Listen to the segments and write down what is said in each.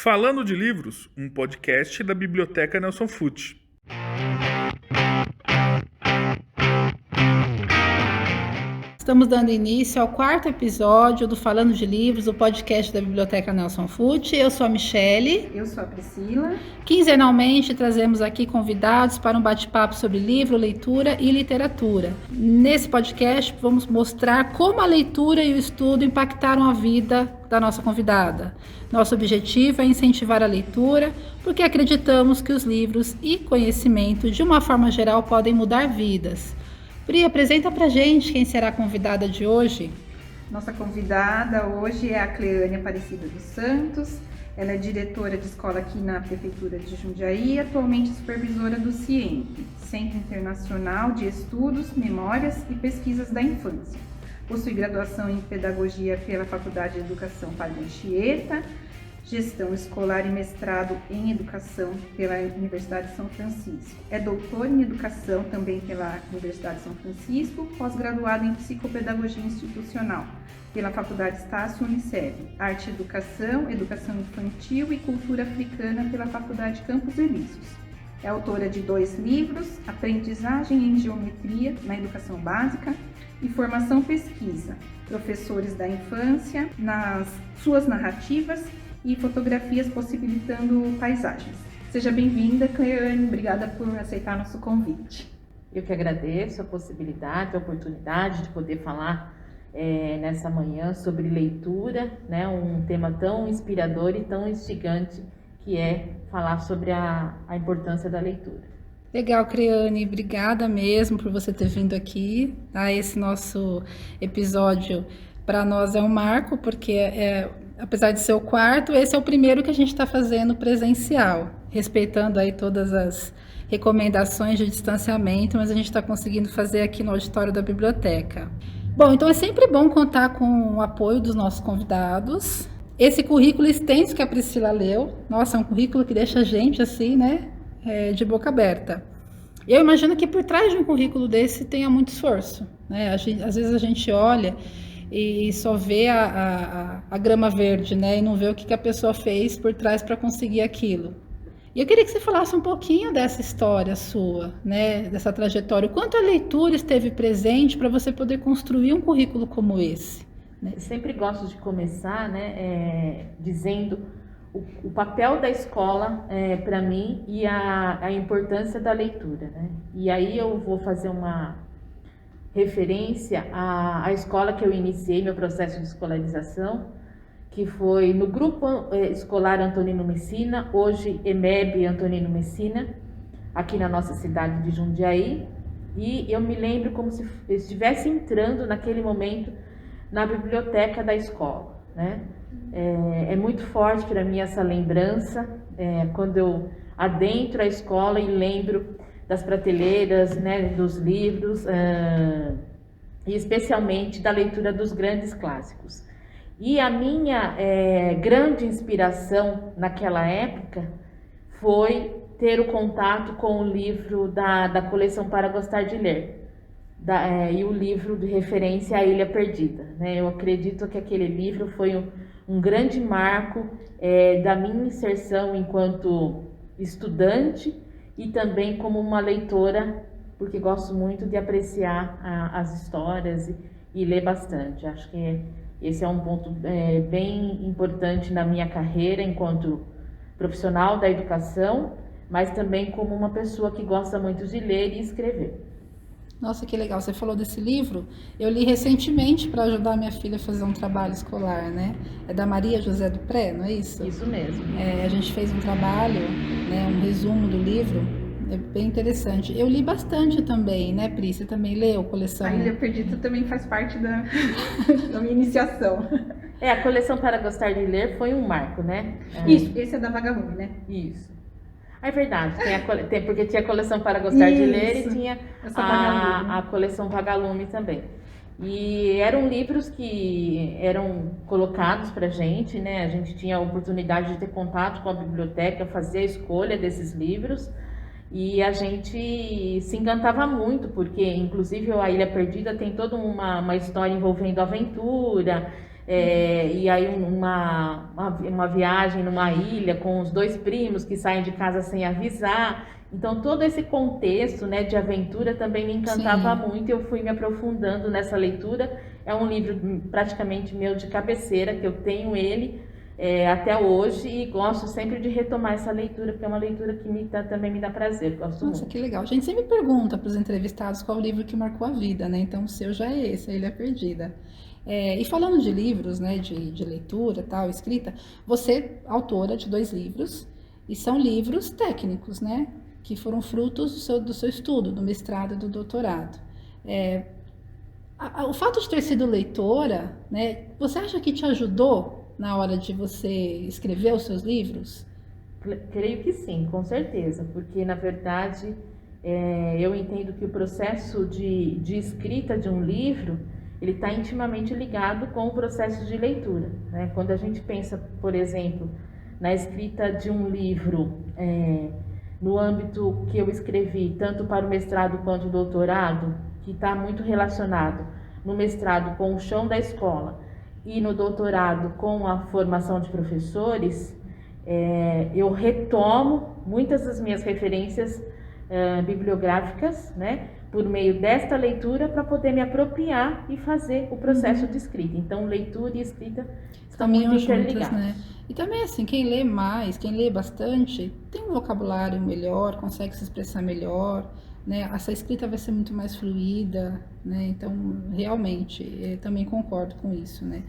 Falando de Livros, um podcast da Biblioteca Nelson Fut. Estamos dando início ao 4º episódio do Falando de Livros, o podcast da Biblioteca Nelson Fut. Eu sou a Michele. Eu sou a Priscila. Quinzenalmente trazemos aqui convidados para um bate-papo sobre livro, leitura e literatura. Nesse podcast vamos mostrar como a leitura e o estudo impactaram a vida da nossa convidada. Nosso objetivo é incentivar a leitura, porque acreditamos que os livros e conhecimento, de uma forma geral, podem mudar vidas. Pri, apresenta pra gente quem será a convidada de hoje. Nossa convidada hoje é a Cleane Aparecida dos Santos. Ela é diretora de escola aqui na Prefeitura de Jundiaí e atualmente supervisora do CIEMP, Centro Internacional de Estudos, Memórias e Pesquisas da Infância. Possui graduação em Pedagogia pela Faculdade de Educação Padre Anchieta, Gestão Escolar e mestrado em Educação pela Universidade de São Francisco. É doutor em Educação também pela Universidade de São Francisco, pós-graduado em Psicopedagogia Institucional pela Faculdade Estácio Unicef, Arte e Educação, Educação Infantil e Cultura Africana pela Faculdade Campos Elíseos. É autora de 2 livros, Aprendizagem em Geometria na Educação Básica e Formação Pesquisa, Professores da Infância nas suas narrativas e fotografias possibilitando paisagens. Seja bem-vinda, Cleane. Obrigada por aceitar nosso convite. Eu que agradeço a possibilidade, a oportunidade de poder falar nessa manhã sobre leitura, né? Um tema tão inspirador e tão instigante que é falar sobre a importância da leitura. Legal, Cleane, obrigada mesmo por você ter vindo aqui. Esse nosso episódio para nós é um marco, porque apesar de ser o 4º, esse é o primeiro que a gente está fazendo presencial, respeitando aí todas as recomendações de distanciamento, mas a gente está conseguindo fazer aqui no auditório da biblioteca. Bom, então é sempre bom contar com o apoio dos nossos convidados. Esse currículo extenso que a Priscila leu, nossa, é um currículo que deixa a gente assim, né, de boca aberta. Eu imagino que por trás de um currículo desse tenha muito esforço, né? Às vezes a gente olha e só vê a grama verde, né? E não vê o que a pessoa fez por trás para conseguir aquilo. E eu queria que você falasse um pouquinho dessa história sua, né? Dessa trajetória. O quanto a leitura esteve presente para você poder construir um currículo como esse, né? Eu sempre gosto de começar, né, dizendo o papel da escola para mim e a importância da leitura, né? E aí eu vou fazer uma referência à escola que eu iniciei meu processo de escolarização, que foi no Grupo Escolar Antonino Messina, hoje EMEB Antonino Messina, aqui na nossa cidade de Jundiaí, e eu me lembro como se eu estivesse entrando naquele momento na biblioteca da escola, né? É muito forte para mim essa lembrança, quando eu adentro a escola e lembro das prateleiras, né, dos livros, e especialmente da leitura dos grandes clássicos. E a minha grande inspiração naquela época foi ter o contato com o livro da coleção Para Gostar de Ler, e o livro de referência A Ilha Perdida, né? Eu acredito que aquele livro foi um grande marco da minha inserção enquanto estudante e também como uma leitora, porque gosto muito de apreciar as histórias e ler bastante. Acho que esse é um ponto bem importante na minha carreira enquanto profissional da educação, mas também como uma pessoa que gosta muito de ler e escrever. Nossa, que legal, você falou desse livro. Eu li recentemente para ajudar minha filha a fazer um trabalho escolar, né? É da Maria José do Pré, não é isso? Isso mesmo. A gente fez um trabalho, né, um resumo do livro, é bem interessante. Eu li bastante também, né, Pri? Você também leu coleção? A Ilha Perdida também faz parte da minha iniciação. A coleção Para Gostar de Ler foi um marco, né? Isso, esse é da Vagalume, né? Isso. É verdade, porque tinha a coleção Para Gostar de Ler e tinha a coleção Vagalume também. E eram livros que eram colocados para a gente, né? A gente tinha a oportunidade de ter contato com a biblioteca, fazer a escolha desses livros. E a gente se encantava muito, porque inclusive a Ilha Perdida tem toda uma história envolvendo aventura, E aí uma viagem numa ilha com os dois primos que saem de casa sem avisar. Então todo esse contexto, né, de aventura também me encantava muito, e eu fui me aprofundando nessa leitura. É um livro praticamente meu de cabeceira, que eu tenho ele até hoje, e gosto sempre de retomar essa leitura, porque é uma leitura que também me dá prazer, gosto Nossa, muito. que legal. A gente sempre pergunta para os entrevistados qual o livro que marcou a vida, né? Então o seu já é esse, A Ilha Perdida. E falando de livros, né, de leitura, tal, escrita, você é autora de 2 livros, e são livros técnicos, né? Que foram frutos do seu estudo, do mestrado e do doutorado. O fato de ter sido leitora, né, você acha que te ajudou na hora de você escrever os seus livros? Creio que sim, com certeza, porque na verdade eu entendo que o processo de escrita de um livro, ele está intimamente ligado com o processo de leitura, né? Quando a gente pensa, por exemplo, na escrita de um livro, no âmbito que eu escrevi, tanto para o mestrado quanto o doutorado, que está muito relacionado no mestrado com o chão da escola e no doutorado com a formação de professores, eu retomo muitas das minhas referências bibliográficas, né, por meio desta leitura, para poder me apropriar e fazer o processo de escrita. Então, leitura e escrita estão muito interligados. Né? E também, assim, quem lê mais, quem lê bastante, tem um vocabulário melhor, consegue se expressar melhor, né? Essa escrita vai ser muito mais fluida, né? Então, realmente, também concordo com isso, né?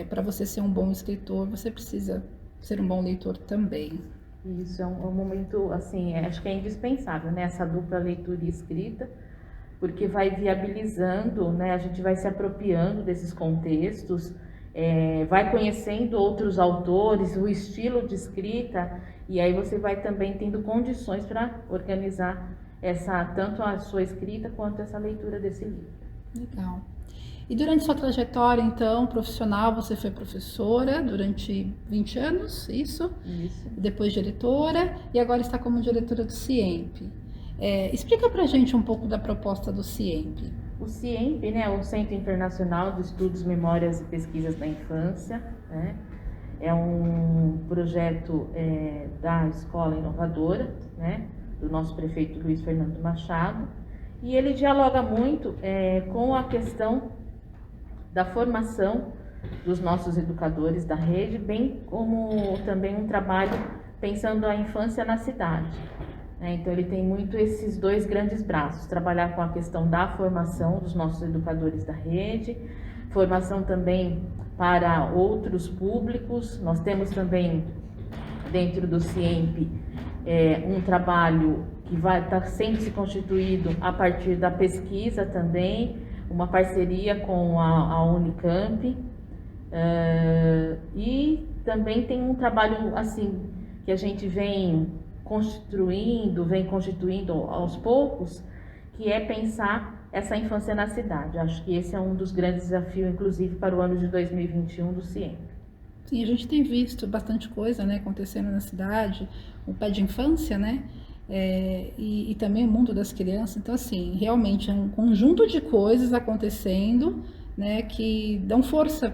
Para você ser um bom escritor, você precisa ser um bom leitor também. Isso é um momento, assim, acho que é indispensável, né? Essa dupla leitura e escrita, porque vai viabilizando, né? A gente vai se apropriando desses contextos, vai conhecendo outros autores, o estilo de escrita, e aí você vai também tendo condições para organizar tanto a sua escrita quanto essa leitura desse livro. Legal. E durante sua trajetória, então, profissional, você foi professora durante 20 anos, isso? Isso. Depois diretora, e agora está como diretora do CIEMP. Explica pra gente um pouco da proposta do CIEMP. O CIEMP, né, o Centro Internacional de Estudos, Memórias e Pesquisas da Infância, né, é um projeto da Escola Inovadora, né, do nosso prefeito Luiz Fernando Machado, e ele dialoga muito com a questão da formação dos nossos educadores da rede, bem como também um trabalho pensando a infância na cidade. Então ele tem muito esses 2 grandes braços, trabalhar com a questão da formação dos nossos educadores da rede, formação também para outros públicos. Nós temos também dentro do CIEMP um trabalho que vai estar sempre se constituído a partir da pesquisa também, uma parceria com a Unicamp, e também tem um trabalho assim que a gente vem constituindo aos poucos, que é pensar essa infância na cidade. Acho que esse é um dos grandes desafios, inclusive para o ano de 2021 do CIEMP. Sim, a gente tem visto bastante coisa, né, acontecendo na cidade, o pé de infância, né, e também o mundo das crianças. Então, assim, realmente é um conjunto de coisas acontecendo, né, que dão força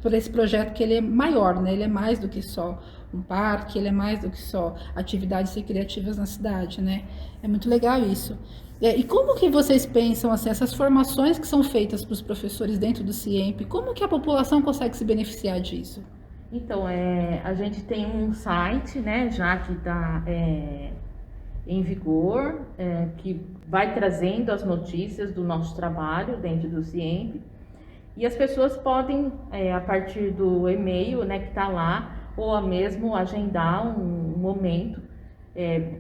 por esse projeto, que ele é maior, né, ele é mais do que só um parque, ele é mais do que só atividades recreativas na cidade, né, é muito legal isso. E como que vocês pensam, assim, essas formações que são feitas para os professores dentro do CIEMP, como que a população consegue se beneficiar disso? Então, a gente tem um site, né, já que está em vigor, que vai trazendo as notícias do nosso trabalho dentro do CIEMP, e as pessoas podem, a partir do e-mail, né, que está lá, ou mesmo agendar um momento,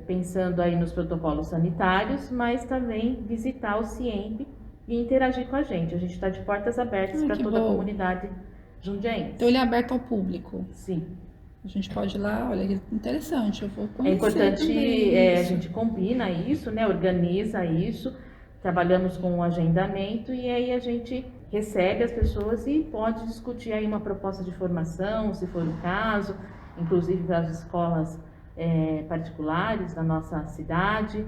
pensando aí nos protocolos sanitários, mas também visitar o CIEMP e interagir com a gente. A gente está de portas abertas para toda a comunidade jundiaense. Então ele é aberto ao público? Sim. A gente pode ir lá, olha, interessante, eu vou conhecer. É importante, também a gente combina isso, né, organiza isso, trabalhamos com o agendamento, e aí a gente recebe as pessoas e pode discutir aí uma proposta de formação, se for o caso, inclusive para as escolas particulares da nossa cidade,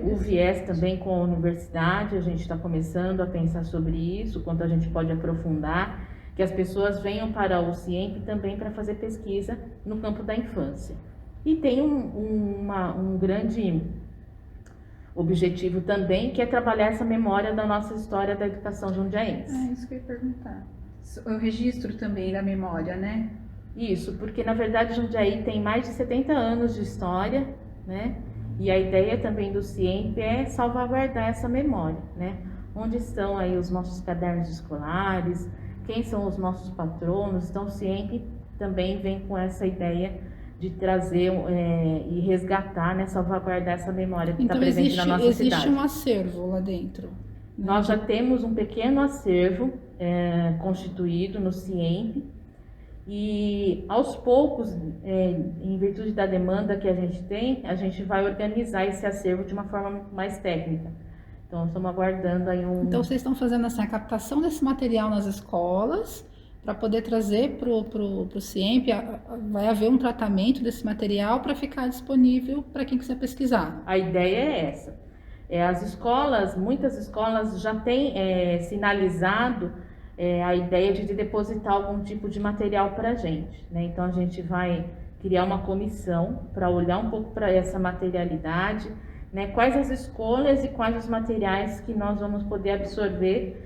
o viés também com a universidade. A gente está começando a pensar sobre isso, quanto a gente pode aprofundar que as pessoas venham para o CIEMP também para fazer pesquisa no campo da infância. E tem um grande objetivo também, que é trabalhar essa memória da nossa história da educação jundiaense. Isso que eu ia perguntar. O registro também da memória, né? Isso, porque na verdade Jundiaí tem mais de 70 anos de história, né? E a ideia também do CIEMP é salvaguardar essa memória, né? Onde estão aí os nossos cadernos escolares, quem são os nossos patronos. Então o CIEMP também vem com essa ideia de trazer e resgatar, né, salvaguardar essa memória que está presente na nossa cidade. Existe um acervo lá dentro. Nós já temos um pequeno acervo constituído no CIEMP e aos poucos, em virtude da demanda que a gente tem, a gente vai organizar esse acervo de uma forma mais técnica. Então estamos aguardando aí Então vocês estão fazendo assim, a captação desse material nas escolas para poder trazer para o CIEMP, vai haver um tratamento desse material para ficar disponível para quem quiser pesquisar. A ideia é essa. As escolas, muitas escolas já têm sinalizado a ideia de depositar algum tipo de material para a gente, né? Então a gente vai criar uma comissão para olhar um pouco para essa materialidade, né? Quais as escolhas e quais os materiais que nós vamos poder absorver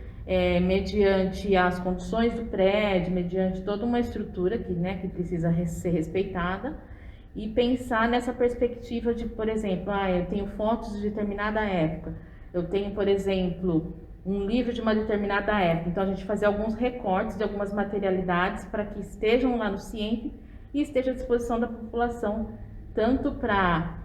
mediante as condições do prédio, mediante toda uma estrutura que precisa ser respeitada, e pensar nessa perspectiva de, por exemplo, eu tenho fotos de determinada época, eu tenho, por exemplo, um livro de uma determinada época, então a gente fazer alguns recortes de algumas materialidades para que estejam lá no CIEMP e esteja à disposição da população, tanto para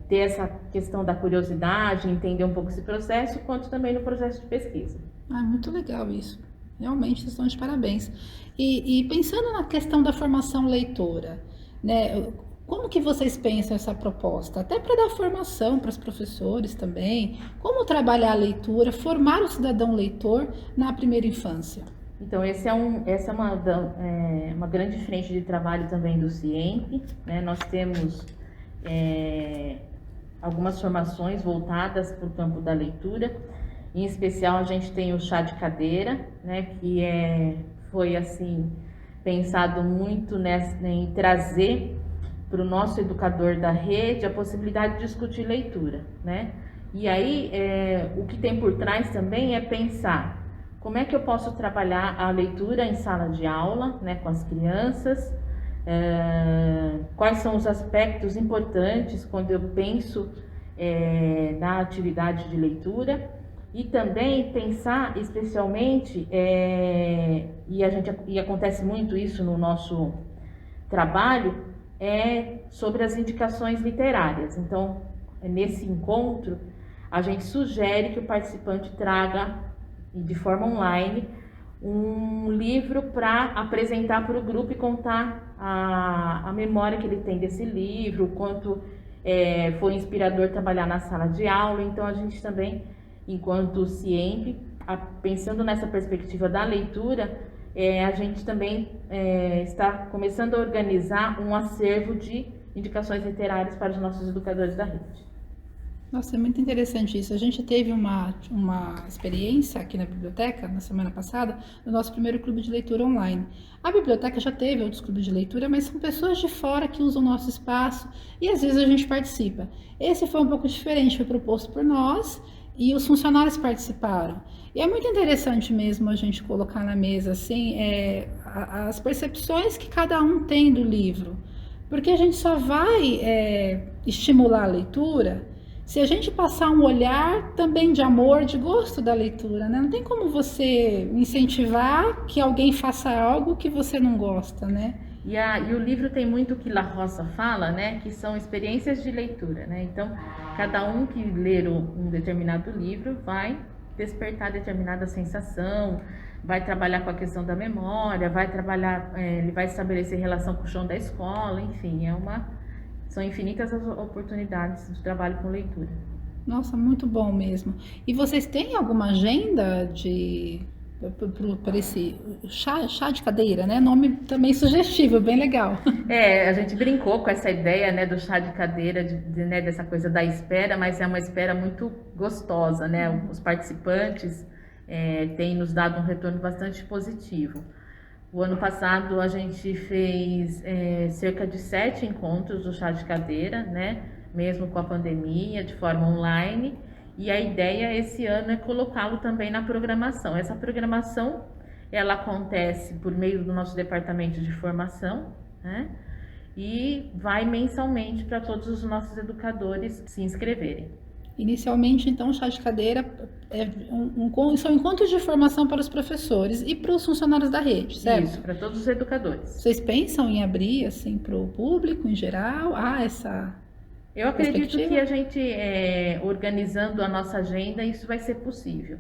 ter essa questão da curiosidade, entender um pouco esse processo, quanto também no processo de pesquisa. Muito legal isso. Realmente, vocês estão de parabéns. E pensando na questão da formação leitora, né? Como que vocês pensam essa proposta? Até para dar formação para os professores também. Como trabalhar a leitura, formar o cidadão leitor na primeira infância? Então, essa é uma grande frente de trabalho também do CIEMP, né? Nós temos algumas formações voltadas para o campo da leitura. Em especial, a gente tem o chá de cadeira, né? Que foi assim pensado muito em trazer para o nosso educador da rede a possibilidade de discutir leitura, né? E aí, o que tem por trás também é pensar como é que eu posso trabalhar a leitura em sala de aula, né, com as crianças, quais são os aspectos importantes quando eu penso na atividade de leitura, e também pensar especialmente, e acontece muito isso no nosso trabalho, sobre as indicações literárias. Então, nesse encontro, a gente sugere que o participante traga, de forma online, um livro para apresentar para o grupo e contar a memória que ele tem desse livro, o quanto foi inspirador trabalhar na sala de aula. Então, a gente também, enquanto CIEMP, pensando nessa perspectiva da leitura, a gente também está começando a organizar um acervo de indicações literárias para os nossos educadores da rede. Nossa, é muito interessante isso. A gente teve uma experiência aqui na biblioteca, na semana passada, no nosso primeiro clube de leitura online. A biblioteca já teve outros clubes de leitura, mas são pessoas de fora que usam o nosso espaço e às vezes a gente participa. Esse foi um pouco diferente, foi proposto por nós e os funcionários participaram. E é muito interessante mesmo a gente colocar na mesa assim, as percepções que cada um tem do livro. Porque a gente só vai estimular a leitura se a gente passar um olhar também de amor, de gosto da leitura, né? Não tem como você incentivar que alguém faça algo que você não gosta, né? E o livro tem muito o que La Roça fala, né? Que são experiências de leitura, né? Então, cada um que ler um determinado livro vai despertar determinada sensação, vai trabalhar com a questão da memória, vai trabalhar, ele vai estabelecer relação com o chão da escola, enfim, são infinitas as oportunidades de trabalho com leitura. Nossa, muito bom mesmo. E vocês têm alguma agenda para esse chá de cadeira, né? Nome também sugestivo, bem legal. A gente brincou com essa ideia, né, do chá de cadeira, né, dessa coisa da espera, mas é uma espera muito gostosa, né? Os participantes tem nos dado um retorno bastante positivo. O ano passado a gente fez cerca de 7 encontros do chá de cadeira, né? Mesmo com a pandemia, de forma online. E a ideia esse ano é colocá-lo também na programação. Essa programação, ela acontece por meio do nosso departamento de formação, né? E vai mensalmente para todos os nossos educadores se inscreverem. Inicialmente, então, o chá de cadeira são encontros de formação para os professores e para os funcionários da rede, certo? Isso, para todos os educadores. Vocês pensam em abrir, assim, para o público em geral? Eu acredito perspectiva? que a gente, organizando a nossa agenda, isso vai ser possível.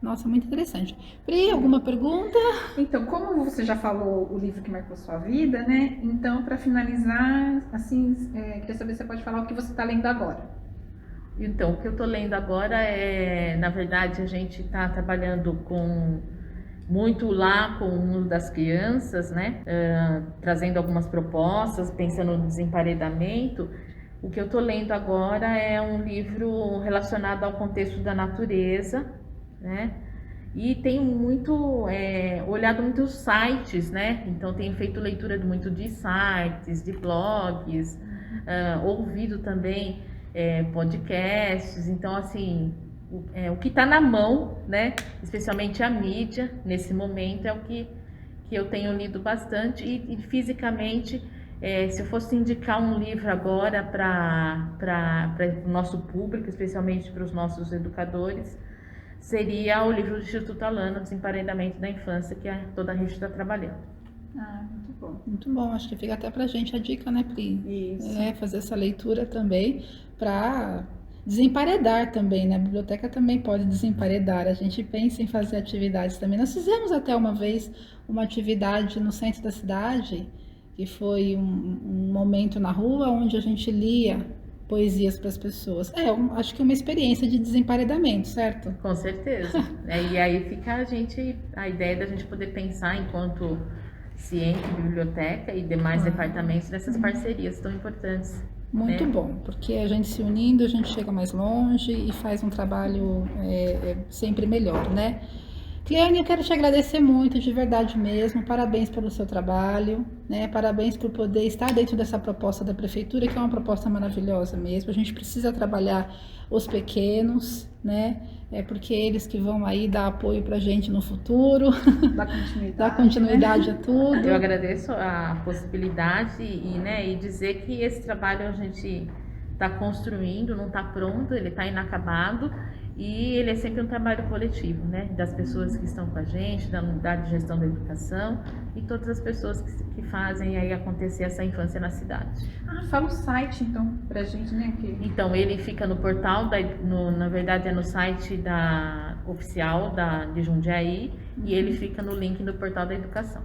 Nossa, muito interessante. Pri, alguma pergunta? Então, como você já falou o livro que marcou sua vida, né? Então, para finalizar, assim, queria saber se você pode falar o que você está lendo agora. Então, o que eu estou lendo agora na verdade, a gente está trabalhando muito lá com o mundo das crianças, né? Trazendo algumas propostas, pensando no desemparedamento. O que eu estou lendo agora é um livro relacionado ao contexto da natureza, né? E tenho olhado muitos sites, né? Então tenho feito leitura muito de sites, de blogs, ouvido também podcasts. Então, assim, o que está na mão, né? Especialmente a mídia nesse momento é o que eu tenho lido bastante e fisicamente. Se eu fosse indicar um livro agora para o nosso público, especialmente para os nossos educadores, seria o livro do Instituto Alana, Desemparedamento da Infância, que toda a rede está trabalhando. Muito bom. Muito bom, acho que fica até pra gente a dica, né, Pri? Isso. Fazer essa leitura também para desemparedar também, né? A biblioteca também pode desemparedar. A gente pensa em fazer atividades também. Nós fizemos até uma vez uma atividade no centro da cidade, que foi um momento na rua onde a gente lia poesias para as pessoas. Acho que é uma experiência de desemparedamento, certo? Com certeza. E aí fica a ideia da gente poder pensar enquanto ciência, biblioteca e demais departamentos nessas parcerias tão importantes. Muito bom, porque a gente se unindo, a gente chega mais longe e faz um trabalho sempre melhor, né? Cleane, eu quero te agradecer muito, de verdade mesmo. Parabéns pelo seu trabalho, né? Parabéns por poder estar dentro dessa proposta da prefeitura, que é uma proposta maravilhosa mesmo. A gente precisa trabalhar os pequenos, né? Porque eles que vão aí dar apoio pra gente no futuro, dar continuidade a tudo. Eu agradeço a possibilidade e dizer que esse trabalho a gente está construindo, não está pronto, ele está inacabado. E ele é sempre um trabalho coletivo, né? Das pessoas que estão com a gente, da unidade de gestão da educação e todas as pessoas que fazem aí acontecer essa infância na cidade. Fala o site, então, pra gente, né? Então, ele fica no portal, na verdade é no site oficial de Jundiaí, e ele fica no link do portal da educação.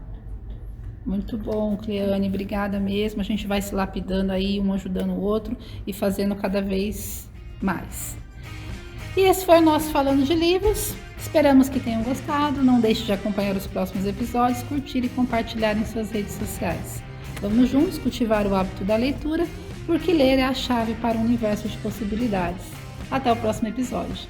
Muito bom, Cleane, obrigada mesmo. A gente vai se lapidando aí, um ajudando o outro e fazendo cada vez mais. E esse foi o nosso Falando de Livros. Esperamos que tenham gostado. Não deixe de acompanhar os próximos episódios, curtir e compartilhar em suas redes sociais. Vamos juntos cultivar o hábito da leitura, porque ler é a chave para um universo de possibilidades. Até o próximo episódio.